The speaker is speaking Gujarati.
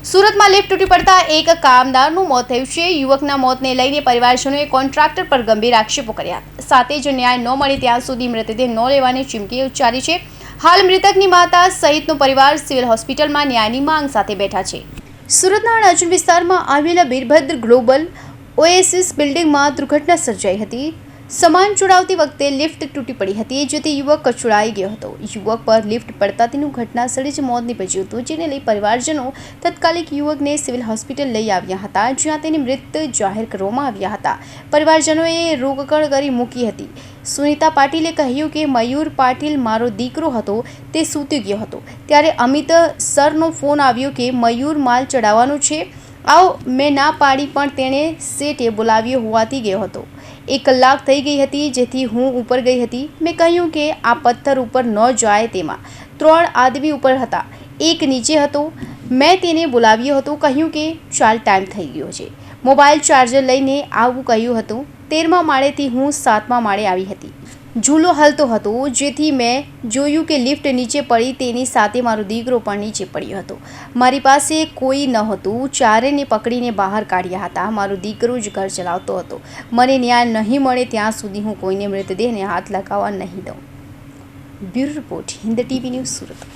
સુરતમાં લિફ્ટ તૂટી પડતા એક કામદારનું મોત થયું છે। યુવકના મોતને લઈને પરિવારજનોએ કોન્ટ્રાક્ટર પર ગંભીર આક્ષેપો કર્યા। સાથે જ ન્યાય ન મળે ત્યાં સુધી મૃતદેહ ન લેવાની ચીમકી ઉચ્ચારી છે। હાલ મૃતકની માતા સહિતનો પરિવાર સિવિલ હોસ્પિટલમાં ન્યાયની માંગ સાથે બેઠા છે। સુરતના અર્જુન વિસ્તારમાં આવેલા વીરભદ્ર ગ્લોબલ ઓએસિસ બિલ્ડિંગમાં દુર્ઘટના સર્જાઈ હતી। સામાન ચડાવતી વખતે લિફ્ટ તૂટી પડી હતી, જેથી યુવક કચડાઈ ગયો હતો। યુવક પર લિફ્ટ પડતા તેનું ઘટનાસ્થળે જ મોત નીપજ્યું હતું, જેને લઈ પરિવારજનો તાત્કાલિક યુવકને સિવિલ હોસ્પિટલ લઈ આવ્યા હતા, જ્યાં તેને મૃત જાહેર કરવામાં આવ્યા હતા। પરિવારજનોએ રોકકળ કરી મૂકી હતી। સુનિતા પાટીલે કહ્યું કે મયુર પાટીલ મારો દીકરો હતો, તે સૂતી ગયો હતો ત્યારે અમિત સરનો ફોન આવ્યો કે મયુર માલ ચડાવવાનો છે, આવો। મેં ના પાડી પણ તેણે શેઠે બોલાવ્યો હોવાથી ગયો હતો। 1 કલાક થઈ ગઈ હતી, જેથી હું ઉપર ગઈ હતી। મેં કહ્યું કે આ પથ્થર ઉપર ન જાય। તેમાં 3 આદમી ઉપર હતા, એક નીચે હતો। મેં તેને બોલાવ્યો હતો, કહ્યું કે ચાલ ટાઈમ થઈ ગયો છે, મોબાઈલ ચાર્જર લઈને આવવું કહ્યું હતું। 13મા માળેથી હું 7મા માળે આવી હતી। ઝૂલો હલતો હતો, જેથી મેં જોયું કે લિફ્ટ નીચે પડી, તેની સાથે મારો દીકરો પણ નીચે પડ્યો હતો। મારી પાસે કોઈ નહોતું, ચારેયને પકડીને બહાર કાઢ્યા હતા। મારો દીકરો જ ઘર ચલાવતો હતો। મને ન્યાય નહીં મળે ત્યાં સુધી હું કોઈને મૃતદેહને હાથ લગાવવા નહીં દઉં। Bureau report, Hind TV news, Surat.